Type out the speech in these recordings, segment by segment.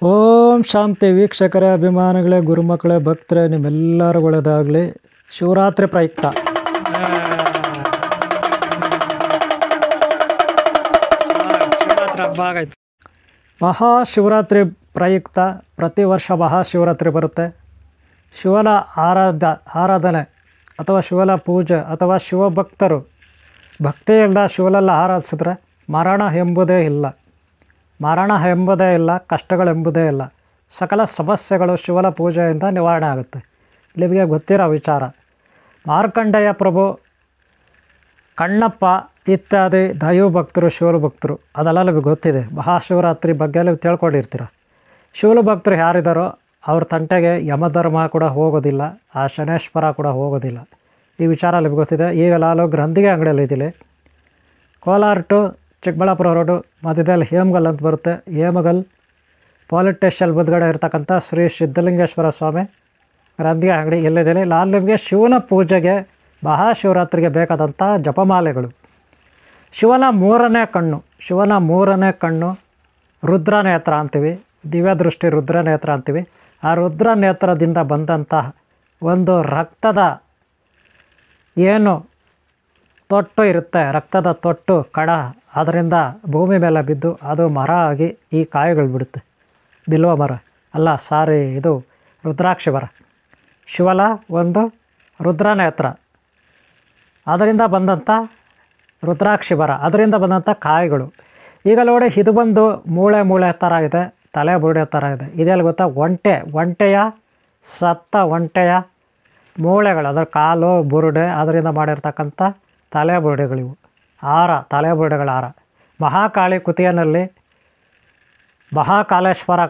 ಓಂ ಶಾಂತಿ ವೀಕ್ಷಕರೇ, ಅಭಿಮಾನಿಗಳೇ, ಗುರುಮಕ್ಕಳೇ, ಭಕ್ತರೇ, ನಿಮ್ಮೆಲ್ಲರೂ ಒಳ್ಳೆಯದಾಗಲಿ. ಶಿವರಾತ್ರಿ ಪ್ರಯುಕ್ತ ಮಹಾಶಿವರಾತ್ರಿ ಪ್ರಯುಕ್ತ ಪ್ರತಿ ವರ್ಷ ಮಹಾಶಿವರಾತ್ರಿ ಬರುತ್ತೆ. ಶಿವನ ಆರಾಧನೆ ಅಥವಾ ಶಿವನ ಪೂಜೆ ಅಥವಾ ಶಿವಭಕ್ತರು ಭಕ್ತಿಯಿಂದ ಶಿವನೆಲ್ಲ ಆರಾಧಿಸಿದ್ರೆ ಮರಣ ಎಂಬುದೇ ಇಲ್ಲ, ಕಷ್ಟಗಳೆಂಬುದೇ ಇಲ್ಲ. ಸಕಲ ಸಮಸ್ಯೆಗಳು ಶಿವನ ಪೂಜೆಯಿಂದ ನಿವಾರಣೆ ಆಗುತ್ತೆ. ನಿಮಗೆ ಗೊತ್ತಿರೋ ವಿಚಾರ. ಮಾರ್ಕಂಡೇಯ ಪ್ರಭು, ಕಣ್ಣಪ್ಪ ಇತ್ಯಾದಿ ದೈವ ಭಕ್ತರು, ಶಿವನ ಭಕ್ತರು, ಅದೆಲ್ಲ ನಿಮಗೆ ಗೊತ್ತಿದೆ. ಮಹಾಶಿವರಾತ್ರಿ ಬಗ್ಗೆ ನೀವು ತಿಳ್ಕೊಂಡಿರ್ತೀರ. ಶಿವನ ಭಕ್ತರು ಯಾರಿದ್ದಾರೋ ಅವ್ರ ತಂಟೆಗೆ ಯಮಧರ್ಮ ಕೂಡ ಹೋಗೋದಿಲ್ಲ, ಆ ಶನೇಶ್ವರ ಕೂಡ ಹೋಗೋದಿಲ್ಲ. ಈ ವಿಚಾರ ನಿಮಗೆ ಗೊತ್ತಿದೆ. ಈಗ ನಾನು ಗ್ರಂಥಿಗೆ ಅಂಗಡಿಯಲ್ಲಿ ಇದ್ದೀನಿ. ಕೋಲಾರ ಟು ಚಿಕ್ಕಬಳ್ಳಾಪುರ ರೋಡು ಮಧ್ಯದಲ್ಲಿ ಹೇಮಗಲ್ ಅಂತ ಬರುತ್ತೆ. ಹೇಮಗಲ್ ಪೊಲೀಸ್ ಸ್ಟೇಷನ್ ಬದುಗಡೆ ಇರ್ತಕ್ಕಂಥ ಶ್ರೀ ಸಿದ್ಧಲಿಂಗೇಶ್ವರ ಸ್ವಾಮಿ ಗ್ರಂಥಿಗೆ ಅಂಗಡಿ ಎಲ್ಲಿದ್ದೀನಿ. ನಾನು ನಿಮಗೆ ಶಿವನ ಪೂಜೆಗೆ ಮಹಾಶಿವರಾತ್ರಿಗೆ ಬೇಕಾದಂಥ ಜಪಮಾಲೆಗಳು, ಶಿವನ ಮೂರನೇ ಕಣ್ಣು ರುದ್ರನೇತ್ರ ಅಂತೀವಿ, ದಿವ್ಯದೃಷ್ಟಿ ರುದ್ರನೇತ್ರ ಅಂತೀವಿ. ಆ ರುದ್ರನೇತ್ರದಿಂದ ಬಂದಂತಹ ಒಂದು ರಕ್ತದ ಏನು ತೊಟ್ಟು ಇರುತ್ತೆ, ರಕ್ತದ ತೊಟ್ಟು ಕಡ, ಅದರಿಂದ ಭೂಮಿ ಮೇಲೆ ಬಿದ್ದು ಅದು ಮರ ಆಗಿ ಈ ಕಾಯಿಗಳು ಬಿಡುತ್ತೆ. ಬಿಲ್ವ ಮರ ಅಲ್ಲ, ಇದು ರುದ್ರಾಕ್ಷಿ ಮರ. ಶಿವನ ಒಂದು ರುದ್ರನೇತ್ರ, ಅದರಿಂದ ಬಂದಂಥ ರುದ್ರಾಕ್ಷಿ ಮರ, ಅದರಿಂದ ಬಂದಂಥ ಕಾಯಿಗಳು. ಈಗ ನೋಡಿ, ಇದು ಬಂದು ಮೂಳೆ ಥರ ಇದೆ, ತಲೆ ಬುರುಡೆ ಥರ ಇದೆ. ಇದೆಲ್ಲ ಗೊತ್ತಾ? ಒಂಟೆಯ ಸತ್ತ ಒಂಟೆಯ ಮೂಳೆಗಳು, ಅದರ ಕಾಲು ಬುರುಡೆ, ಅದರಿಂದ ಮಾಡಿರ್ತಕ್ಕಂಥ ತಲೆ ಬುರುಡೆಗಳಿವು. ತಲೆ ಬುರುಡೆಗಳ ಹಾರ. ಮಹಾಕಾಳಿ ಕುತಿಯಲ್ಲಿ ಮಹಾಕಾಲೇಶ್ವರ,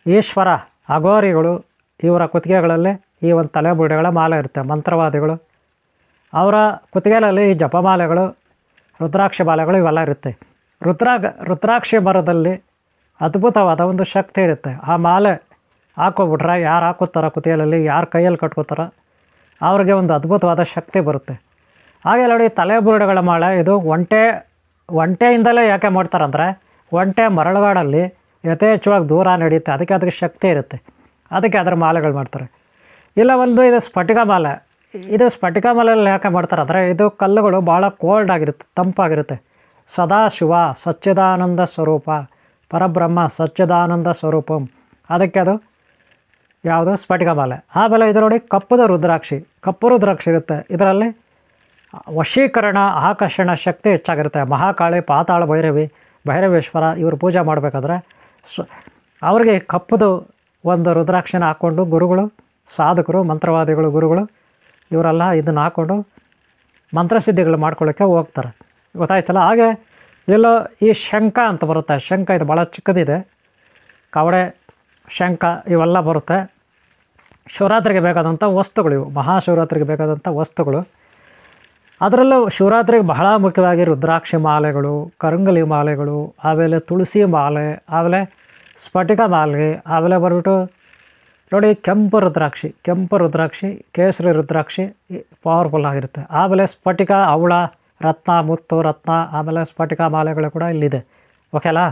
ಈಶ್ವರ, ಅಘೋರಿಗಳು, ಇವರ ಕುತ್ತಿಗೆಗಳಲ್ಲಿ ಈ ಒಂದು ತಲೆ ಬುರುಡೆಗಳ ಮಾಲೆ ಇರುತ್ತೆ. ಮಂತ್ರವಾದಿಗಳು ಅವರ ಕುತ್ತಿಗೆಯಲ್ಲಿ ಈ ಜಪಮಾಲೆಗಳು, ರುದ್ರಾಕ್ಷಿ ಮಾಲೆಗಳು ಇವೆಲ್ಲ ಇರುತ್ತೆ. ರುದ್ರಾಕ್ಷಿ ಮರದಲ್ಲಿ ಅದ್ಭುತವಾದ ಒಂದು ಶಕ್ತಿ ಇರುತ್ತೆ. ಆ ಮಾಲೆ ಹಾಕೋಬಿಟ್ರೆ, ಯಾರು ಹಾಕೋತಾರ ಕುತ್ತಿಗೆಯಲ್ಲಿ, ಯಾರು ಕೈಯಲ್ಲಿ ಕಟ್ಕೋತಾರ, ಅವ್ರಿಗೆ ಒಂದು ಅದ್ಭುತವಾದ ಶಕ್ತಿ ಬರುತ್ತೆ. ಹಾಗೆ ನೋಡಿ, ತಲೆ ಬುರುಡೆಗಳ ಮಾಲೆ ಇದು ಒಂಟೆಯಿಂದಲೇ ಯಾಕೆ ಮಾಡ್ತಾರಂದರೆ, ಒಂಟೆ ಮರಳುಗಾಡಲ್ಲಿ ಯಥೇಚ್ಛವಾಗಿ ದೂರ ನಡೆಯುತ್ತೆ, ಅದಕ್ಕೆ ಶಕ್ತಿ ಇರುತ್ತೆ, ಅದಕ್ಕೆ ಅದರ ಮಾಲೆಗಳು ಮಾಡ್ತಾರೆ. ಇಲ್ಲ ಇದು ಸ್ಫಟಿಕ ಮಾಲೆ. ಇದು ಸ್ಫಟಿಕ ಮಾಲೆಯಲ್ಲಿ ಯಾಕೆ ಮಾಡ್ತಾರೆ ಅಂದರೆ, ಇದು ಕಲ್ಲುಗಳು ಭಾಳ ಕೋಲ್ಡ್ ಆಗಿರುತ್ತೆ, ತಂಪಾಗಿರುತ್ತೆ. ಸದಾಶಿವ ಸಚ್ಚಿದಾನಂದ ಸ್ವರೂಪ, ಪರಬ್ರಹ್ಮ ಸಚ್ಚಿದಾನಂದ ಸ್ವರೂಪಂ, ಅದಕ್ಕೆ ಅದು ಯಾವುದು ಸ್ಫಟಿಕ ಮಾಲೆ. ಆಮೇಲೆ ಇದು ನೋಡಿ, ಕಪ್ಪು ರುದ್ರಾಕ್ಷಿ ಇರುತ್ತೆ. ಇದರಲ್ಲಿ ವಶೀಕರಣ, ಆಕರ್ಷಣ ಶಕ್ತಿ ಹೆಚ್ಚಾಗಿರುತ್ತೆ. ಮಹಾಕಾಳಿ, ಪಾತಾಳ ಭೈರವೇಶ್ವರ ಇವರು ಪೂಜೆ ಮಾಡಬೇಕಾದ್ರೆ ಅವ್ರಿಗೆ ಕಪ್ಪುದು ಒಂದು ರುದ್ರಾಕ್ಷಿನ ಹಾಕ್ಕೊಂಡು ಗುರುಗಳು, ಸಾಧಕರು, ಮಂತ್ರವಾದಿಗಳು, ಗುರುಗಳು ಇವರೆಲ್ಲ ಇದನ್ನು ಹಾಕ್ಕೊಂಡು ಮಂತ್ರಸಿದ್ಧಿಗಳು ಮಾಡ್ಕೊಳ್ಳೋಕ್ಕೆ ಹೋಗ್ತಾರೆ. ಗೊತ್ತಾಯ್ತಲ್ಲ? ಹಾಗೆ ಎಲ್ಲೋ ಈ ಶಂಖ ಅಂತ ಬರುತ್ತೆ. ಶಂಖ ಇದು ಭಾಳ ಚಿಕ್ಕದಿದೆ. ಕವಡೆ, ಶಂಖ ಇವೆಲ್ಲ ಬರುತ್ತೆ. ಶಿವರಾತ್ರಿಗೆ ಬೇಕಾದಂಥ ವಸ್ತುಗಳು ಇವು, ಮಹಾಶಿವರಾತ್ರಿಗೆ ಬೇಕಾದಂಥ ವಸ್ತುಗಳು. ಅದರಲ್ಲೂ ಶಿವರಾತ್ರಿಗೆ ಬಹಳ ಮುಖ್ಯವಾಗಿ ರುದ್ರಾಕ್ಷಿ ಮಾಲೆಗಳು, ಕರಂಗಲಿ ಮಾಲೆಗಳು, ಆಮೇಲೆ ತುಳಸಿ ಮಾಲೆ, ಆಮೇಲೆ ಸ್ಫಟಿಕ ಮಾಲೆ, ಆಮೇಲೆ ಬಂದ್ಬಿಟ್ಟು ನೋಡಿ ಕೆಂಪು ರುದ್ರಾಕ್ಷಿ, ಕೇಸರಿ ರುದ್ರಾಕ್ಷಿ ಪವರ್ಫುಲ್ ಆಗಿರುತ್ತೆ. ಆಮೇಲೆ ಸ್ಫಟಿಕ, ಹವಳ, ರತ್ನ, ಮುತ್ತು ರತ್ನ, ಆಮೇಲೆ ಸ್ಫಟಿಕ ಮಾಲೆಗಳು ಕೂಡ ಇಲ್ಲಿದೆ. ಓಕೆಲಾ?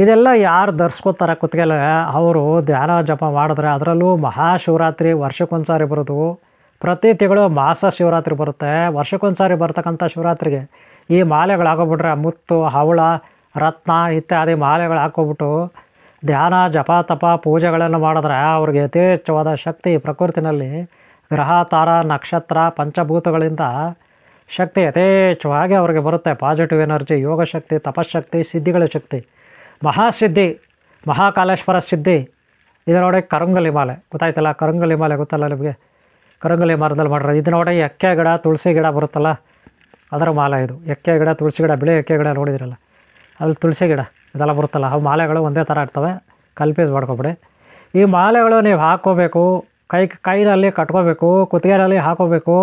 ಇದೆಲ್ಲ ಯಾರು ಧರಿಸ್ಕೋತಾರೆ ಕುತ್ತಿಗೆಲ್ಲ, ಅವರು ಧ್ಯಾನ ಜಪ ಮಾಡಿದ್ರೆ, ಅದರಲ್ಲೂ ಮಹಾಶಿವರಾತ್ರಿ ವರ್ಷಕ್ಕೊಂದು ಸಾರಿ ಬರೋದು. ಪ್ರತಿ ತಿಂಗಳು ಮಾಸ ಶಿವರಾತ್ರಿ ಬರುತ್ತೆ. ವರ್ಷಕ್ಕೊಂದು ಸಾರಿ ಬರ್ತಕ್ಕಂಥ ಶಿವರಾತ್ರಿಗೆ ಈ ಮಾಲೆಗಳು ಹಾಕೋಬಿಟ್ರೆ, ಮುತ್ತು, ಹವಳ, ರತ್ನ ಇತ್ಯಾದಿ ಮಾಲೆಗಳು ಹಾಕೋಬಿಟ್ಟು ಧ್ಯಾನ ಜಪ ತಪ ಪೂಜೆಗಳನ್ನು ಮಾಡಿದ್ರೆ ಅವ್ರಿಗೆ ಯಥೇಚ್ಛವಾದ ಶಕ್ತಿ ಪ್ರಕೃತಿನಲ್ಲಿ ಗ್ರಹ, ತಾರ, ನಕ್ಷತ್ರ, ಪಂಚಭೂತಗಳಿಂದ ಶಕ್ತಿ ಯಥೇಚ್ಛವಾಗಿ ಅವ್ರಿಗೆ ಬರುತ್ತೆ. ಪಾಸಿಟಿವ್ ಎನರ್ಜಿ, ಯೋಗ ಶಕ್ತಿ, ತಪಶಕ್ತಿ, ಸಿದ್ಧಿಗಳ ಶಕ್ತಿ, ಮಹಾಸಿದ್ಧಿ, ಮಹಾಕಾಲೇಶ್ವರ ಸಿದ್ಧಿ. ಇದು ನೋಡಿ ಕರಂಗಲಿ ಮಾಲೆ. ಗೊತ್ತಾಯ್ತಲ್ಲ? ಕರಂಗಲಿ ಮಾಲೆ ಗೊತ್ತಲ್ಲ ನಿಮಗೆ? ಕರಂಗಲಿ ಮರದಲ್ಲಿ ಮಾಡ್ರೆ. ಇದು ನೋಡಿ ಎಕ್ಕೆ ಗಿಡ, ತುಳಸಿ ಗಿಡ ಬರುತ್ತಲ್ಲ, ಅದರ ಮಾಲೆ ಇದು. ಎಕ್ಕೆ ಗಿಡ, ತುಳಸಿ ಗಿಡ, ಬಿಳಿ ಎಕ್ಕೆ ಗಿಡ ನೋಡಿದಿರಲ್ಲ, ಅಲ್ಲಿ ತುಳಸಿ ಗಿಡ ಇದೆಲ್ಲ ಬರುತ್ತಲ್ಲ, ಅವು ಮಾಲೆಗಳು ಒಂದೇ ಥರ ಇರ್ತವೆ, ಕಲ್ಪೀಸ್ ಮಾಡ್ಕೊಬಿಡಿ. ಈ ಮಾಲೆಗಳು ನೀವು ಹಾಕ್ಕೋಬೇಕು, ಕೈನಲ್ಲಿ ಕಟ್ಕೋಬೇಕು, ಕುತ್ತಿಗೆಯಲ್ಲಿ ಹಾಕೋಬೇಕು.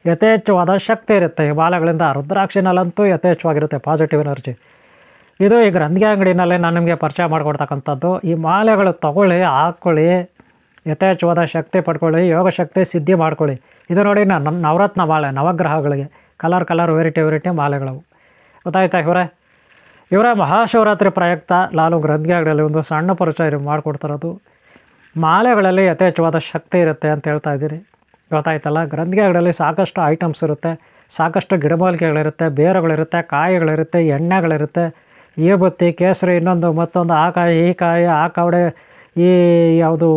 ಯಥೇಚ್ಛವಾದ ಶಕ್ತಿ ಇರುತ್ತೆ ಈ ಮಾಲೆಗಳಿಂದ. ರುದ್ರಾಕ್ಷಿನಲ್ಲಂತೂ ಯಥೇಚ್ಛವಾಗಿರುತ್ತೆ ಪಾಸಿಟಿವ್ ಎನರ್ಜಿ. ಇದು ಈ ಗ್ರಂಥಿಗೆ ಅಂಗಡಿನಲ್ಲಿ ನಾನು ನಿಮಗೆ ಪರಿಚಯ ಮಾಡಿಕೊಡ್ತಕ್ಕಂಥದ್ದು. ಈ ಮಾಲೆಗಳು ತೊಗೊಳ್ಳಿ, ಹಾಕ್ಕೊಳ್ಳಿ, ಯಥೇಚ್ಛವಾದ ಶಕ್ತಿ ಪಡ್ಕೊಳ್ಳಿ, ಯೋಗ ಶಕ್ತಿ ಸಿದ್ಧಿ ಮಾಡ್ಕೊಳ್ಳಿ. ಇದು ನೋಡಿ ನವರತ್ನ ಮಾಲೆ, ನವಗ್ರಹಗಳಿಗೆ ಕಲರ್ ವೆರೈಟಿ ಮಾಲೆಗಳು. ಗೊತ್ತಾಯ್ತಾ ಇವರೇ? ಇವರ ಮಹಾಶಿವರಾತ್ರಿ ಪ್ರಯುಕ್ತ ನಾನು ಗ್ರಂಥಿಗಳಲ್ಲಿ ಒಂದು ಸಣ್ಣ ಪರಿಚಯ ಮಾಡಿಕೊಡ್ತಿರೋದು. ಮಾಲೆಗಳಲ್ಲಿ ಯಥೇಚ್ಛವಾದ ಶಕ್ತಿ ಇರುತ್ತೆ ಅಂತ ಹೇಳ್ತಾ ಇದ್ದೀನಿ, ಗೊತ್ತಾಯ್ತಲ್ಲ. ಗ್ರಂಥಿಗಳಲ್ಲಿ ಸಾಕಷ್ಟು ಐಟಮ್ಸ್ ಇರುತ್ತೆ, ಸಾಕಷ್ಟು ಗಿಡಮೂಲಿಕೆಗಳಿರುತ್ತೆ, ಬೇರುಗಳಿರುತ್ತೆ, ಕಾಯಿಗಳಿರುತ್ತೆ, ಎಣ್ಣೆಗಳಿರುತ್ತೆ, ಏಬತ್ತಿ, ಕೇಸರಿ, ಇನ್ನೊಂದು ಮತ್ತೊಂದು, ಆ ಕಾಯಿ ಈ ಕಾಯಿ, ಆ ಕವಡೆ, ಈ ಯಾವುದು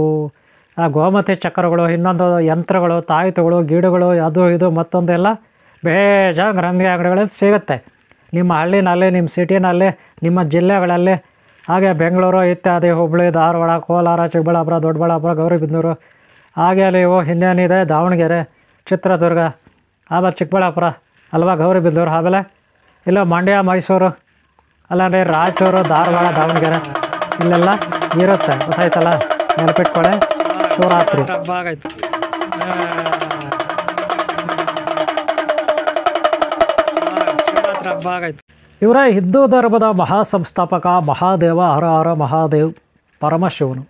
ಆ ಗೋಮತಿ ಚಕ್ರಗಳು, ಇನ್ನೊಂದು ಯಂತ್ರಗಳು, ತಾಯಿತುಗಳು, ಗಿಡಗಳು, ಅದು ಇದು ಮತ್ತೊಂದೆಲ್ಲ ಬೇಜಾನ್ ಗ್ರಂಥಿ ಅಂಗಡಿಗಳಲ್ಲಿ ಸಿಗುತ್ತೆ. ನಿಮ್ಮ ಹಳ್ಳಿನಲ್ಲಿ, ನಿಮ್ಮ ಸಿಟಿನಲ್ಲಿ, ನಿಮ್ಮ ಜಿಲ್ಲೆಗಳಲ್ಲಿ, ಹಾಗೆ ಬೆಂಗಳೂರು ಇತ್ಯಾದಿ, ಹುಬ್ಬಳ್ಳಿ, ಧಾರವಾಡ, ಕೋಲಾರ, ಚಿಕ್ಕಬಳ್ಳಾಪುರ, ದೊಡ್ಡಬಳ್ಳಾಪುರ, ಗೌರಿಬಿದನೂರು, ಹಾಗೆ ನೀವು ಇನ್ನೇನಿದೆ ದಾವಣಗೆರೆ, ಚಿತ್ರದುರ್ಗ, ಆಮೇಲೆ ಚಿಕ್ಕಬಳ್ಳಾಪುರ ಅಲ್ವಾ, ಗೌರಿಬಿದನೂರು, ಆಮೇಲೆ ಇಲ್ಲ ಮಂಡ್ಯ, ಮೈಸೂರು, ಅಲ್ಲಾಂದರೆ ರಾಯಚೂರು, ಧಾರವಾಡ, ದಾವಣಗೆರೆ ಇಲ್ಲೆಲ್ಲ ಇರುತ್ತೆ, ಗೊತ್ತಾಯ್ತಲ್ಲ. ನೆನಪಿಟ್ಕೊಳ್ಳಿ, ಶಿವರಾತ್ರಿ ಹಬ್ಬ ಆಗೈತೆ. ಶಿವರಾತ್ರಿ ಹಬ್ಬ ಆಗೈತೆ. ಇವರ ಹಿಂದೂ ಧರ್ಮದ ಮಹಾಸಂಸ್ಥಾಪಕ ಮಹಾದೇವ ಹರ ಹರ ಮಹಾದೇವ್ ಪರಮಶಿವನು.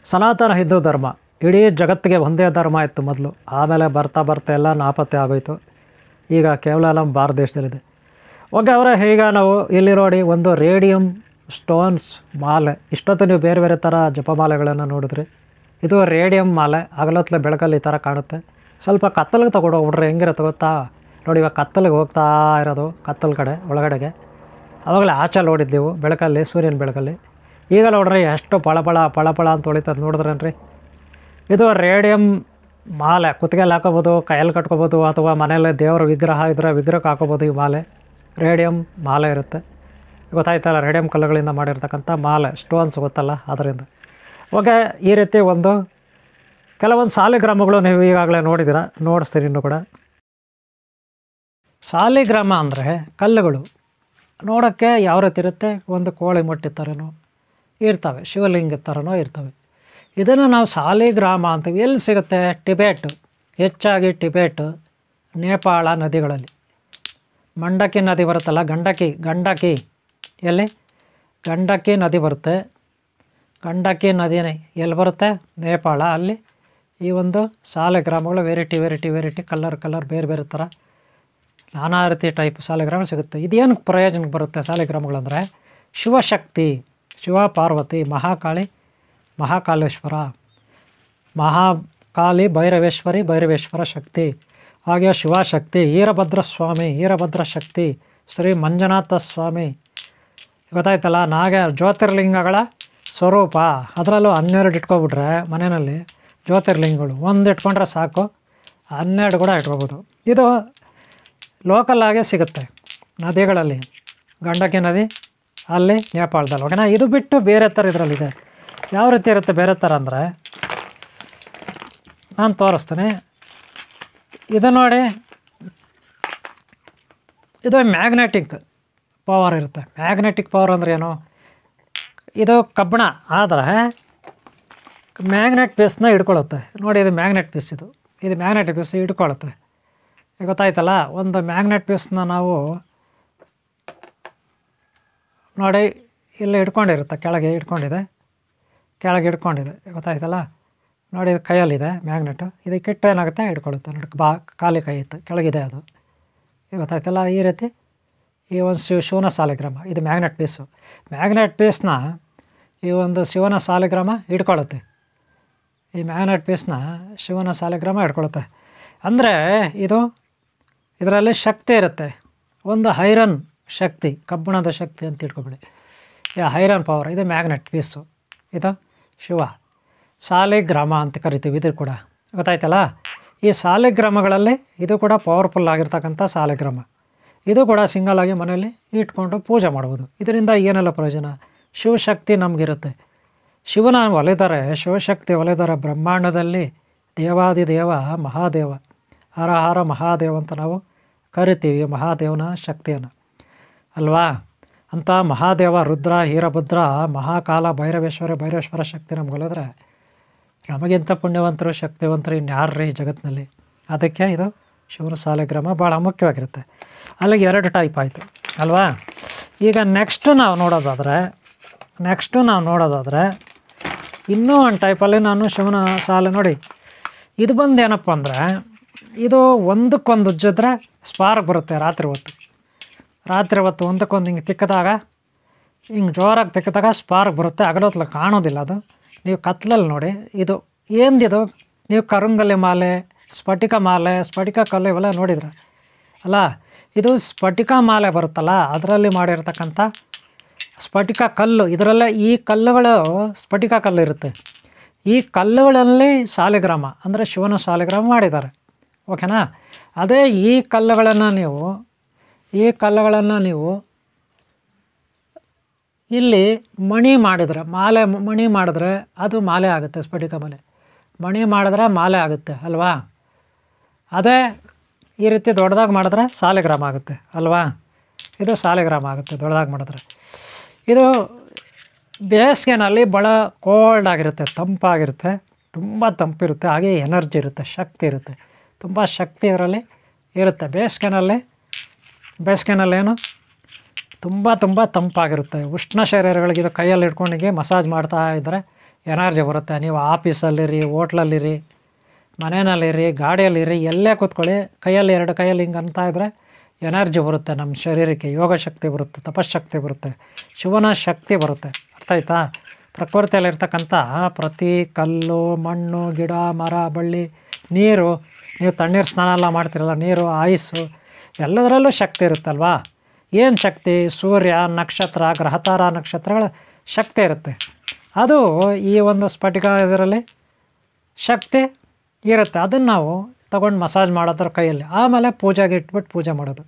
ಸನಾತನ ಹಿಂದೂ ಧರ್ಮ ಇಡೀ ಜಗತ್ತಿಗೆ ಒಂದೇ ಧರ್ಮ ಇತ್ತು ಮೊದಲು, ಆಮೇಲೆ ಬರ್ತಾ ಬರ್ತಾ ಎಲ್ಲ ನಾಪತ್ತೆ ಆಗೋಯ್ತು. ಈಗ ಕೇವಲ ನಮ್ಮ ಭಾರತ ದೇಶದಲ್ಲಿದೆ. ಓಕೆ ಅವರೇ, ಈಗ ನಾವು ಇಲ್ಲಿ ನೋಡಿ ಒಂದು ರೇಡಿಯಂ ಸ್ಟೋನ್ಸ್ ಮಾಲೆ. ಇಷ್ಟೊತ್ತು ನೀವು ಬೇರೆ ಬೇರೆ ಥರ ಜಪಮಾಲೆಗಳನ್ನು ನೋಡಿದ್ರಿ. ಇದು ರೇಡಿಯಂ ಮಾಲೆ, ಹಗಲೊತ್ತಲೆ ಬೆಳಕಲ್ಲಿ ಈ ಥರ ಕಾಣುತ್ತೆ. ಸ್ವಲ್ಪ ಕತ್ತಲಿಗೆ ತೊಗೊಂಡೋಗ್ಬಿಟ್ರೆ ಹೆಂಗಿರುತ್ತೆ ಗೊತ್ತಾ ನೋಡಿ. ಇವಾಗ ಕತ್ತಲಿಗೆ ಹೋಗ್ತಾ ಇರೋದು, ಕತ್ತಲ ಕಡೆ ಒಳಗಡೆಗೆ. ಆವಾಗಲೇ ಆಚೆ ನೋಡಿದ್ದೆವು ಬೆಳಕಲ್ಲಿ, ಸೂರ್ಯನ ಬೆಳಕಲ್ಲಿ. ಈಗ ನೋಡ್ರಿ ಎಷ್ಟು ಪಳಪಳ ಪಳಪಳ ಅಂತ ಹೊಳಿತದೆ, ನೋಡಿದ್ರೇನ್ರಿ. ಇದು ರೇಡಿಯಂ ಮಾಲೆ, ಕುತ್ತಿಗೆಯಲ್ಲಿ ಹಾಕೋಬೋದು, ಕೈಯಲ್ಲಿ ಕಟ್ಕೋಬೋದು, ಅಥವಾ ಮನೆಯಲ್ಲೇ ದೇವರ ವಿಗ್ರಹ ಇದ್ದರೆ ವಿಗ್ರಹಕ್ಕೆ ಹಾಕೋಬೋದು. ಈ ಮಾಲೆ ರೇಡಿಯಂ ಮಾಲೆ ಇರುತ್ತೆ, ಗೊತ್ತಾಯ್ತಲ್ಲ. ರೇಡಿಯಂ ಕಲ್ಲುಗಳಿಂದ ಮಾಡಿರ್ತಕ್ಕಂಥ ಮಾಲೆ, ಸ್ಟೋನ್ಸ್ ಗೊತ್ತಲ್ಲ ಅದರಿಂದ. ಓಕೆ, ಈ ರೀತಿ ಒಂದು ಕೆಲವೊಂದು ಸಾಲಿಗ್ರಾಮಗಳು ನೀವು ಈಗಾಗಲೇ ನೋಡಿದ್ದೀರ, ನೋಡಿಸ್ತೀನಿ ಇನ್ನೂ ಕೂಡ. ಸಾಲಿಗ್ರಾಮ ಅಂದರೆ ಕಲ್ಲುಗಳು ನೋಡೋಕ್ಕೆ ಯಾವ ರೀತಿ ಇರುತ್ತೆ, ಒಂದು ಕೋಳಿ ಮೊಟ್ಟೆ ಥರನೋ ಇರ್ತವೆ, ಶಿವಲಿಂಗ ಥರನೋ ಇರ್ತವೆ. ಇದನ್ನು ನಾವು ಸಾಲಿಗ್ರಾಮ ಅಂತೀವಿ. ಎಲ್ಲಿ ಸಿಗುತ್ತೆ? ಟಿಬೇಟ್, ಹೆಚ್ಚಾಗಿ ಟಿಬೇಟ್, ನೇಪಾಳ ನದಿಗಳಲ್ಲಿ. ಮಂಡಕಿ ನದಿ ಬರುತ್ತಲ್ಲ, ಗಂಡಕಿ ಎಲ್ಲಿ ಗಂಡಕಿ ನದಿ ಬರುತ್ತೆ. ಗಂಡಕಿ ನದಿ ಎಲ್ಲಿ ಬರುತ್ತೆ? ನೇಪಾಳ. ಅಲ್ಲಿ ಈ ಒಂದು ಸಾಲಿಗ್ರಾಮಗಳು ವೆರೈಟಿ ಕಲರ್ ಬೇರೆ ಬೇರೆ ಥರ ನಾನಾ ರೀತಿ ಟೈಪ್ ಸಾಲಿಗ್ರಾಮ ಸಿಗುತ್ತೆ. ಇದೇನು ಪ್ರಯೋಜನಕ್ಕೆ ಬರುತ್ತೆ ಸಾಲಿಗ್ರಾಮಗಳಂದರೆ? ಶಿವಶಕ್ತಿ, ಶಿವ ಪಾರ್ವತಿ, ಮಹಾಕಾಳಿ, ಮಹಾಕಾಲೇಶ್ವರ, ಮಹಾಕಾಳಿ, ಭೈರವೇಶ್ವರ ಶಕ್ತಿ, ಹಾಗೆ ಶಿವಶಕ್ತಿ, ಈರಭದ್ರ ಶಕ್ತಿ, ಶ್ರೀ ಮಂಜುನಾಥ ಸ್ವಾಮಿ, ಗೊತ್ತಾಯ್ತಲ್ಲ. ಜ್ಯೋತಿರ್ಲಿಂಗಗಳ ಸ್ವರೂಪ. ಅದರಲ್ಲೂ 12 ಇಟ್ಕೊಬಿಟ್ರೆ ಮನೆಯಲ್ಲಿ ಜ್ಯೋತಿರ್ಲಿಂಗಗಳು ಒಂದು ಇಟ್ಕೊಂಡ್ರೆ ಸಾಕು, 12 ಕೂಡ ಇಟ್ಕೋಬೋದು. ಇದು ಲೋಕಲ್ಲಾಗೆ ಸಿಗುತ್ತೆ ನದಿಗಳಲ್ಲಿ. ಗಂಡಕಿ ನದಿ ಅಲ್ಲಿ ನೇಪಾಳದಲ್ಲಿ, ಓಕೆನಾ. ಇದು ಬಿಟ್ಟು ಬೇರೆ ಥರ ಇದರಲ್ಲಿದೆ. ಯಾವ ರೀತಿ ಇರುತ್ತೆ ಬೇರೆ ಥರ ಅಂದರೆ ನಾನು ತೋರಿಸ್ತೀನಿ. ಇದು ನೋಡಿ, ಇದು ಮ್ಯಾಗ್ನೆಟಿಕ್ ಪವರ್ ಇರುತ್ತೆ. ಮ್ಯಾಗ್ನೆಟಿಕ್ ಪವರ್ ಅಂದರೆ ಏನು? ಇದು ಕಬ್ಬಣ ಆದರೆ ಮ್ಯಾಗ್ನೆಟ್ ಪೀಸ್ನ ಹಿಡ್ಕೊಳ್ಳುತ್ತೆ ನೋಡಿ. ಇದು ಮ್ಯಾಗ್ನೆಟ್ ಪೀಸ್, ಇದು ಮ್ಯಾಗ್ನೆಟಿಕ್ ಪೀಸ್ ಹಿಡ್ಕೊಳ್ಳುತ್ತೆ, ಗೊತ್ತಾಯ್ತಲ್ಲ. ಒಂದು ಮ್ಯಾಗ್ನೆಟ್ ಪೀಸ್ನ ನಾವು ನೋಡಿ ಇಲ್ಲಿ ಹಿಡ್ಕೊಂಡಿರುತ್ತೆ, ಕೆಳಗೆ ಹಿಡ್ಕೊಂಡಿದೆ, ಗೊತ್ತಾಯ್ತಲ್ಲ. ನೋಡಿ ಇದು ಕೈಯಲ್ಲಿದೆ ಮ್ಯಾಗ್ನೆಟು, ಇದಕ್ಕೆ ಇಟ್ಟರೆ ಏನಾಗುತ್ತೆ? ಹಿಡ್ಕೊಳ್ಳುತ್ತೆ ನೋಡಿ. ಖಾಲಿ ಕೈ ಇತ್ತು, ಕೆಳಗಿದೆ ಅದು, ಗೊತ್ತಾಯ್ತಲ್ಲ. ಈ ರೀತಿ ಈ ಒಂದು ಶಿವನ ಸಾಲಿಗ್ರಾಮ, ಇದು ಮ್ಯಾಗ್ನೆಟ್ ಪೀಸು. ಮ್ಯಾಗ್ನೆಟ್ ಪೀಸ್ನ ಈ ಒಂದು ಶಿವನ ಸಾಲಿಗ್ರಾಮ ಹಿಡ್ಕೊಳ್ಳುತ್ತೆ. ಈ ಮ್ಯಾಗ್ನೆಟ್ ಪೀಸ್ನ ಶಿವನ ಸಾಲಿಗ್ರಾಮ ಹಿಡ್ಕೊಳ್ಳುತ್ತೆ. ಅಂದರೆ ಇದರಲ್ಲಿ ಶಕ್ತಿ ಇರುತ್ತೆ, ಒಂದು ಐರನ್ ಶಕ್ತಿ, ಕಬ್ಬಿಣದ ಶಕ್ತಿ ಅಂತ ಇಟ್ಕೊಬಿಡಿ. ಈ ಐರನ್ ಪವರ್, ಇದು ಮ್ಯಾಗ್ನೆಟ್ ಪೀಸು, ಇದು ಶಿವ ಸಾಲಿಗ್ರಾಮ ಅಂತ ಕರಿತೀವಿ. ಇದು ಕೂಡ ಗೊತ್ತಾಯ್ತಲ್ಲ. ಈ ಸಾಲಿಗ್ರಾಮಗಳಲ್ಲಿ ಇದು ಕೂಡ ಪವರ್ಫುಲ್ ಆಗಿರ್ತಕ್ಕಂಥ ಸಾಲಿಗ್ರಾಮ. ಇದು ಕೂಡ ಸಿಂಗಲಾಗಿ ಮನೆಯಲ್ಲಿ ಇಟ್ಕೊಂಡು ಪೂಜೆ ಮಾಡ್ಬೋದು. ಇದರಿಂದ ಏನೆಲ್ಲ ಪ್ರಯೋಜನ? ಶಿವಶಕ್ತಿ ನಮಗಿರುತ್ತೆ. ಶಿವನ ಒಲಿದರೆ, ಶಿವಶಕ್ತಿ ಒಲಿದರೆ ಬ್ರಹ್ಮಾಂಡದಲ್ಲಿ ದೇವಾದಿದೇವ ಮಹಾದೇವ, ಹರ ಹರ ಮಹಾದೇವ ಅಂತ ನಾವು ಕರಿತೀವಿ ಮಹಾದೇವನ ಶಕ್ತಿಯನ್ನು ಅಲ್ವಾ. ಅಂಥ ಮಹಾದೇವ ರುದ್ರ, ಈರಭದ್ರ, ಮಹಾಕಾಲ, ಭೈರವೇಶ್ವರ ಶಕ್ತಿ ನಮ್ಗೆ ಒಲಿದ್ರೆ ನಮಗಿಂತ ಪುಣ್ಯವಂತರು, ಶಕ್ತಿವಂತರು ಇನ್ಯಾರ್ರಿ ಜಗತ್ತಿನಲ್ಲಿ. ಅದಕ್ಕೆ ಇದು ಶಿವನ ಸಾಲಿಗ್ರಾಮ ಭಾಳ ಮುಖ್ಯವಾಗಿರುತ್ತೆ. ಅಲ್ಲಿಗೆ 2 ಟೈಪ್ ಆಯಿತು ಅಲ್ವಾ. ಈಗ ನೆಕ್ಸ್ಟು ನಾವು ನೋಡೋದಾದರೆ ಇನ್ನೂ ಒಂದು ಟೈಪಲ್ಲಿ ನಾನು ಶಿವನ ಸಾಲು ನೋಡಿ. ಇದು ಬಂದು ಏನಪ್ಪ ಅಂದರೆ, ಇದು ಒಂದಕ್ಕೊಂದು ಉಜ್ಜಿದ್ರೆ ಸ್ಪಾರ್ಕ್ ಬರುತ್ತೆ ರಾತ್ರಿ ಹೊತ್ತು ಒಂದಕ್ಕೊಂದು ಹಿಂಗೆ ತಿಕ್ಕಿದಾಗ ಹಿಂಗೆ ಜೋರಾಗಿ ತೆಗೆದಾಗ ಸ್ಪಾರ್ಕ್ ಬರುತ್ತೆ, ಹಗಲೊತ್ತಲ್ಲಿ ಕಾಣೋದಿಲ್ಲ ಅದು. ನೀವು ಕತ್ಲಲ್ಲಿ ನೋಡಿ, ಇದು ಏನಿದು, ನೀವು ಕರುಂಗಲಿ ಮಾಲೆ, ಸ್ಫಟಿಕ ಮಾಲೆ, ಸ್ಫಟಿಕ ಕಲ್ಲು ಇವೆಲ್ಲ ನೋಡಿದ್ರೆ ಅಲ್ಲ, ಇದು ಸ್ಫಟಿಕ ಮಾಲೆ ಬರುತ್ತಲ್ಲ ಅದರಲ್ಲಿ ಮಾಡಿರ್ತಕ್ಕಂಥ ಸ್ಫಟಿಕ ಕಲ್ಲು. ಇದರಲ್ಲೇ ಈ ಕಲ್ಲುಗಳು ಸ್ಫಟಿಕ ಕಲ್ಲು ಇರುತ್ತೆ. ಈ ಕಲ್ಲುಗಳಲ್ಲಿ ಸಾಲಿಗ್ರಾಮ ಅಂದರೆ ಶಿವನ ಸಾಲಿಗ್ರಾಮ ಮಾಡಿದ್ದಾರೆ, ಓಕೆನಾ. ಅದೇ ಈ ಕಲ್ಲುಗಳನ್ನು ನೀವು ಇಲ್ಲಿ ಮಣಿ ಮಾಡಿದ್ರೆ, ಮಣಿ ಮಾಡಿದ್ರೆ ಅದು ಮಾಲೆ ಆಗುತ್ತೆ, ಸ್ಫಟಿಕ ಮಾಲೆ. ಮಣಿ ಮಾಡಿದ್ರೆ ಮಾಲೆ ಆಗುತ್ತೆ ಅಲ್ವಾ. ಅದೇ ಈ ರೀತಿ ದೊಡ್ಡದಾಗಿ ಮಾಡಿದ್ರೆ ಸಾಲಿಗ್ರಾಮ ಆಗುತ್ತೆ ಅಲ್ವಾ. ಇದು ಸಾಲಿಗ್ರಾಮ ಆಗುತ್ತೆ ದೊಡ್ಡದಾಗಿ ಮಾಡಿದ್ರೆ. ಇದು ಬೇಸಿಗೆನಲ್ಲಿ ಭಾಳ ಕೋಲ್ಡ್ ಆಗಿರುತ್ತೆ, ತಂಪಾಗಿರುತ್ತೆ, ತುಂಬ ತಂಪಿರುತ್ತೆ, ಹಾಗೆ ಎನರ್ಜಿ ಇರುತ್ತೆ, ಶಕ್ತಿ ಇರುತ್ತೆ, ತುಂಬ ಶಕ್ತಿ ಇದರಲ್ಲಿ ಇರುತ್ತೆ. ಬೇಸಿಗೆನಲ್ಲೇನು ತುಂಬ ತಂಪಾಗಿರುತ್ತೆ. ಉಷ್ಣ ಶರೀರಗಳಿಗೆ ಇದು ಕೈಯಲ್ಲಿ ಇಟ್ಕೊಂಡಿಗೆ ಮಸಾಜ್ ಮಾಡ್ತಾ ಇದ್ದರೆ ಎನರ್ಜಿ ಬರುತ್ತೆ. ನೀವು ಆಫೀಸಲ್ಲಿರಿ, ಹೋಟ್ಲಲ್ಲಿರಿ, ಮನೆಯಲ್ಲಿರಿ, ಗಾಡಿಯಲ್ಲಿರಿ, ಎಲ್ಲೇ ಕೂತ್ಕೊಳ್ಳಿ, ಕೈಯಲ್ಲಿ 2 ಕೈಯಲ್ಲಿ ಹಿಂಗೆ ಅಂತ ಇದ್ದರೆ ಎನರ್ಜಿ ಬರುತ್ತೆ ನಮ್ಮ ಶರೀರಕ್ಕೆ. ಯೋಗ ಶಕ್ತಿ ಬರುತ್ತೆ, ತಪಶಕ್ತಿ ಬರುತ್ತೆ, ಶಿವನ ಶಕ್ತಿ ಬರುತ್ತೆ. ಅರ್ಥ ಆಯ್ತಾ. ಪ್ರಕೃತಿಯಲ್ಲಿರ್ತಕ್ಕಂಥ ಪ್ರತಿ ಕಲ್ಲು, ಮಣ್ಣು, ಗಿಡ, ಮರ, ಬಳ್ಳಿ, ನೀರು, ನೀವು ತಣ್ಣೀರು ಸ್ನಾನ ಎಲ್ಲ ಮಾಡ್ತಿರಲ್ಲ, ನೀರು, ಆಯುಸ್ಸು, ಎಲ್ಲದರಲ್ಲೂ ಶಕ್ತಿ ಇರುತ್ತಲ್ವಾ. ಏನು ಶಕ್ತಿ? ಸೂರ್ಯ, ನಕ್ಷತ್ರ, ಗ್ರಹತಾರ ನಕ್ಷತ್ರಗಳ ಶಕ್ತಿ ಇರುತ್ತೆ. ಅದು ಈ ಒಂದು ಸ್ಫಟಿಕ ಇದರಲ್ಲಿ ಶಕ್ತಿ ಇರುತ್ತೆ. ಅದನ್ನು ನಾವು ತೊಗೊಂಡು ಮಸಾಜ್ ಮಾಡೋದ್ರ ಕೈಯಲ್ಲಿ, ಆಮೇಲೆ ಪೂಜೆಗೆ ಇಟ್ಬಿಟ್ಟು ಪೂಜೆ ಮಾಡೋದು,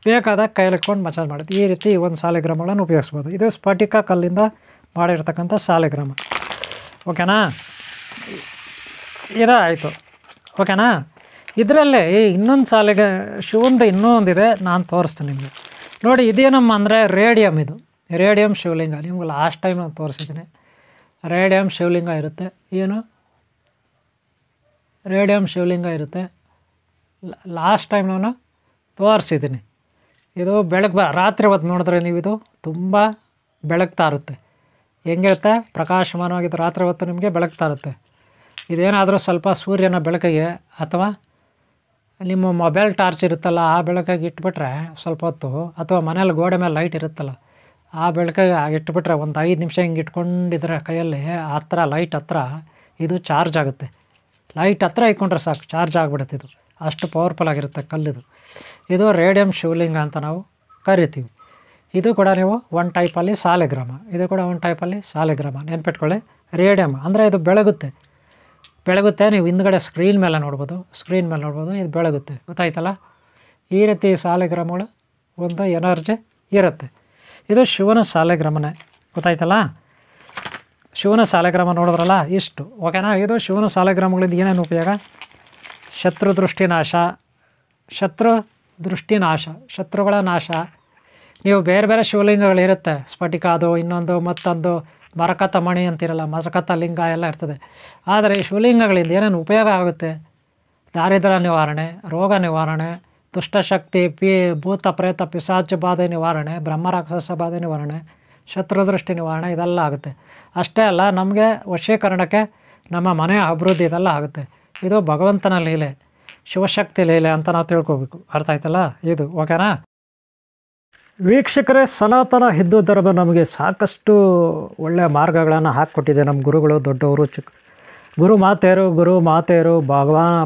ಬೇಕಾದಾಗ ಕೈಯಲ್ಲಿ ಇಟ್ಕೊಂಡು ಮಸಾಜ್ ಮಾಡೋದು. ಈ ರೀತಿ ಈ ಒಂದು ಸಾಲಿಗ್ರಾಮಗಳನ್ನು ಉಪಯೋಗಿಸ್ಬೋದು. ಇದು ಸ್ಫಟಿಕ ಕಲ್ಲಿಂದ ಮಾಡಿರ್ತಕ್ಕಂಥ ಸಾಲಿಗ್ರಾಮ, ಓಕೆನಾ. ಇದಾಯಿತು, ಓಕೆನಾ. ಇದರಲ್ಲೇ ಇನ್ನೊಂದು ಶಿವಂದು ಇನ್ನೊಂದಿದೆ, ನಾನು ತೋರಿಸ್ತೀನಿ ನಿಮಗೆ. ನೋಡಿ, ಇದೇನಮ್ಮ ಅಂದರೆ ರೇಡಿಯಮ್. ಇದು ರೇಡಿಯಮ್ ಶಿವಲಿಂಗ. ನಿಮ್ಗೆ ಲಾಸ್ಟ್ ಟೈಮ್ ನಾನು ತೋರಿಸಿದ್ದೀನಿ. ರೇಡಿಯಮ್ ಶಿವಲಿಂಗ ಇರುತ್ತೆ. ಏನು ರೇಡಿಯಮ್ ಶಿವಲಿಂಗ ಇರುತ್ತೆ. ಲಾಸ್ಟ್ ಟೈಮ್ ನಾನು ತೋರಿಸಿದ್ದೀನಿ. ಇದು ರಾತ್ರಿ ಹೊತ್ತು ನೋಡಿದ್ರೆ ನೀವು ಇದು ತುಂಬ ಬೆಳಗ್ತಾ ಇರುತ್ತೆ. ಹೆಂಗಿರುತ್ತೆ? ಪ್ರಕಾಶಮಾನವಾಗಿದ್ದು ರಾತ್ರಿ ಹೊತ್ತು ನಿಮಗೆ ಬೆಳಗ್ತಾ ಇರುತ್ತೆ. ಇದೇನಾದರೂ ಸ್ವಲ್ಪ ಸೂರ್ಯನ ಬೆಳಕಿಗೆ ಅಥವಾ ನಿಮ್ಮ ಮೊಬೈಲ್ ಟಾರ್ಚ್ ಇರುತ್ತಲ್ಲ ಆ ಬೆಳಕಿಗೆ ಇಟ್ಬಿಟ್ರೆ ಸ್ವಲ್ಪ ಹೊತ್ತು, ಅಥವಾ ಮನೇಲಿ ಗೋಡೆ ಮೇಲೆ ಲೈಟ್ ಇರುತ್ತಲ್ಲ ಆ ಬೆಳಕಿಗೆ ಇಟ್ಬಿಟ್ರೆ ಒಂದು 5 ನಿಮಿಷ ಹಿಂಗೆ ಇಟ್ಕೊಂಡಿದ್ರೆ ಕೈಯಲ್ಲಿ ಲೈಟ್ ಹತ್ರ ಇದು ಚಾರ್ಜ್ ಆಗುತ್ತೆ. ಲೈಟ್ ಹತ್ರ ಇಟ್ಕೊಂಡ್ರೆ ಸಾಕು, ಚಾರ್ಜ್ ಆಗಿಬಿಡುತ್ತೆ. ಇದು ಅಷ್ಟು ಪವರ್ಫುಲ್ ಆಗಿರುತ್ತೆ ಕಲ್ಲಿದು. ಇದು ರೇಡಿಯಮ್ ಶಿವಲಿಂಗ ಅಂತ ನಾವು ಕರಿತೀವಿ. ಇದು ಕೂಡ ನೀವು ಒಂದು ಟೈಪಲ್ಲಿ ಸಾಲಿಗ್ರಾಮ. ಇದು ಕೂಡ ಒಂದು ಟೈಪಲ್ಲಿ ಸಾಲಿಗ್ರಾಮ. ನೆನ್ಪಿಟ್ಕೊಳ್ಳಿ, ರೇಡಿಯಮ್ ಅಂದರೆ ಇದು ಬೆಳಗುತ್ತೆ. ನೀವು ಹಿಂದ್ಗಡೆ ಸ್ಕ್ರೀನ್ ಮೇಲೆ ನೋಡ್ಬೋದು, ಇದು ಬೆಳಗುತ್ತೆ. ಗೊತ್ತಾಯ್ತಲ್ಲ. ಈ ರೀತಿ ಸಾಲಿಗ್ರಾಮಗಳು ಒಂದು ಎನರ್ಜಿ ಇರುತ್ತೆ. ಇದು ಶಿವನ ಸಾಲಿಗ್ರಾಮನೇ. ಗೊತ್ತಾಯ್ತಲ್ಲ. ಶಿವನ ಸಾಲಿಗ್ರಾಮ ನೋಡಿದ್ರಲ್ಲ, ಇಷ್ಟು, ಓಕೆನಾ. ಇದು ಶಿವನ ಸಾಲಿಗ್ರಾಮಗಳಿಂದ ಏನೇನು ಉಪಯೋಗ? ಶತ್ರು ದೃಷ್ಟಿ ನಾಶ, ಶತ್ರುಗಳ ನಾಶ. ನೀವು ಬೇರೆ ಶಿವಲಿಂಗಗಳಿರುತ್ತೆ, ಸ್ಫಟಿಕ ಅದು, ಇನ್ನೊಂದು, ಮತ್ತೊಂದು, ಮರಕತ ಮಣಿ ಅಂತಿರಲ್ಲ, ಮರಕತ ಲಿಂಗ ಎಲ್ಲ ಇರ್ತದೆ. ಆದರೆ ಈ ಶಿವಲಿಂಗಗಳಿಂದ ಏನೇನು ಉಪಯೋಗ ಆಗುತ್ತೆ? ದಾರಿದ್ರ್ಯ ನಿವಾರಣೆ, ರೋಗ ನಿವಾರಣೆ, ದುಷ್ಟಶಕ್ತಿ, ಭೂತ ಪ್ರೇತ ಪಿಶಾಚ ಬಾಧೆ ನಿವಾರಣೆ, ಬ್ರಹ್ಮರಾಕ್ಷಸ ಬಾಧೆ ನಿವಾರಣೆ, ಶತ್ರುದೃಷ್ಟಿ ನಿವಾರಣೆ, ಇದೆಲ್ಲ ಆಗುತ್ತೆ. ಅಷ್ಟೇ ಅಲ್ಲ, ನಮಗೆ ವಶೀಕರಣಕ್ಕೆ, ನಮ್ಮ ಮನೆಯ ಅಭಿವೃದ್ಧಿ ಇದೆಲ್ಲ ಆಗುತ್ತೆ. ಇದು ಭಗವಂತನ ಲೀಲೆ, ಶಿವಶಕ್ತಿ ಲೀಲೆ ಅಂತ ನಾವು ತಿಳ್ಕೊಬೇಕು. ಅರ್ಥ ಆಯ್ತಲ್ಲ ಇದು, ಓಕೆನಾ. ವೀಕ್ಷಕರೇ, ಸನಾತನ ಹಿಂದೂ ಧರ್ಮ ನಮಗೆ ಸಾಕಷ್ಟು ಒಳ್ಳೆಯ ಮಾರ್ಗಗಳನ್ನು ಹಾಕಿಕೊಟ್ಟಿದೆ. ನಮ್ಮ ಗುರುಗಳು, ದೊಡ್ಡವರು, ಗುರು ಮಾತೆಯರು,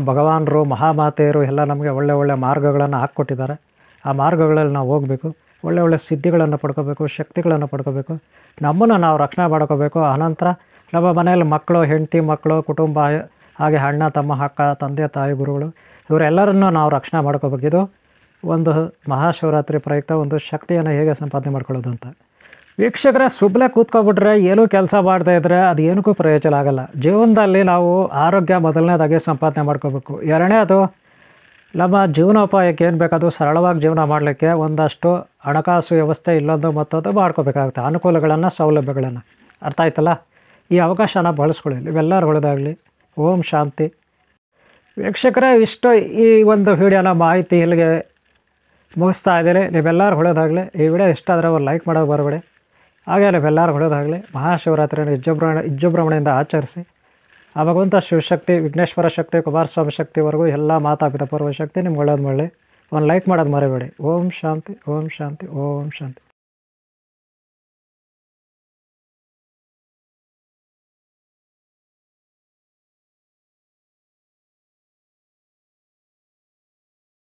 ಭಗವಾನರು, ಮಹಾಮಾತೆಯರು ಎಲ್ಲ ನಮಗೆ ಒಳ್ಳೆ ಮಾರ್ಗಗಳನ್ನು ಹಾಕ್ಕೊಟ್ಟಿದ್ದಾರೆ. ಆ ಮಾರ್ಗಗಳಲ್ಲಿ ನಾವು ಹೋಗಬೇಕು, ಒಳ್ಳೆ ಸಿದ್ಧಿಗಳನ್ನು ಪಡ್ಕೋಬೇಕು, ಶಕ್ತಿಗಳನ್ನು ಪಡ್ಕೋಬೇಕು, ನಮ್ಮನ್ನು ನಾವು ರಕ್ಷಣೆ ಮಾಡ್ಕೋಬೇಕು. ಆನಂತರ ನಮ್ಮ ಮನೆಯಲ್ಲಿ ಮಕ್ಕಳು, ಹೆಂಡತಿ ಮಕ್ಕಳು, ಕುಟುಂಬ, ಹಾಗೆ ಅಣ್ಣ ತಮ್ಮ, ಅಕ್ಕ, ತಂದೆ ತಾಯಿ, ಗುರುಗಳು, ಇವರೆಲ್ಲರನ್ನೂ ನಾವು ರಕ್ಷಣೆ ಮಾಡ್ಕೋಬೇಕು. ಇದು ಒಂದು ಮಹಾಶಿವರಾತ್ರಿ ಪ್ರಯುಕ್ತ ಒಂದು ಶಕ್ತಿಯನ್ನು ಹೇಗೆ ಸಂಪಾದನೆ ಮಾಡ್ಕೊಳ್ಳೋದು ಅಂತ. ವೀಕ್ಷಕರೇ, ಸುಮ್ಮನೆ ಕೂತ್ಕೊಬಿಟ್ರೆ ಏನೂ ಕೆಲಸ ಮಾಡದೇ ಇದ್ದರೆ ಅದು ಏನಕ್ಕೂ ಪ್ರಯೋಜನ ಆಗೋಲ್ಲ. ಜೀವನದಲ್ಲಿ ನಾವು ಆರೋಗ್ಯ ಮೊದಲನೇದಾಗಿ ಸಂಪಾದನೆ ಮಾಡ್ಕೋಬೇಕು. ಎರಡನೇದು, ನಮ್ಮ ಜೀವನೋಪಾಯಕ್ಕೆ ಏನು ಬೇಕದು ಸರಳವಾಗಿ ಜೀವನ ಮಾಡಲಿಕ್ಕೆ ಒಂದಷ್ಟು ಹಣಕಾಸು ವ್ಯವಸ್ಥೆ ಇಲ್ಲೊಂದು ಮತ್ತೊಂದು ಮಾಡ್ಕೋಬೇಕಾಗುತ್ತೆ, ಅನುಕೂಲಗಳನ್ನು, ಸೌಲಭ್ಯಗಳನ್ನು. ಅರ್ಥ ಆಯ್ತಲ್ಲ. ಈ ಅವಕಾಶನ ಬಳಸ್ಕೊಳ್ಳಿ. ಇವೆಲ್ಲರೂ ಒಳ್ಳೆಯದಾಗಲಿ. ಓಂ ಶಾಂತಿ. ವೀಕ್ಷಕರೇ, ಇಷ್ಟು ಈ ಒಂದು ವಿಡಿಯೋನ ಮಾಹಿತಿ ಇಲ್ಲಿಗೆ ಮುಗಿಸ್ತಾ ಇದ್ದೀರಿ. ನೀವೆಲ್ಲರೂ ಒಳ್ಳೆಯದಾಗಲಿ. ಈ ವಿಡಿಯೋ ಇಷ್ಟ ಆದರೆ ಅವ್ರು ಲೈಕ್ ಮಾಡೋದು ಬರಬೇಡಿ. ಹಾಗೆ ನೀವೆಲ್ಲರೂ ಒಳ್ಳೆಯದಾಗಲಿ. ಮಹಾಶಿವರಾತ್ರಿಯನ್ನು ವಿಜೃಂಭಣೆಯಿಂದ ಆಚರಿಸಿ ಆ ಭಗವಂತ ಶಿವಶಕ್ತಿ, ವಿಘ್ನೇಶ್ವರ ಶಕ್ತಿ, ಕುಮಾರಸ್ವಾಮಿ ಶಕ್ತಿವರೆಗೂ ಎಲ್ಲ ಮಾತಾಪಿತ ಪೂರ್ವ ಶಕ್ತಿ ನಿಮ್ಗೆ ಒಳ್ಳೇದು ಮಾಡಲಿ. ಒಂದು ಲೈಕ್ ಮಾಡೋದು ಮರಿಬೇಡಿ. ಓಂ ಶಾಂತಿ, ಓಂ ಶಾಂತಿ, ಓಂ ಶಾಂತಿ.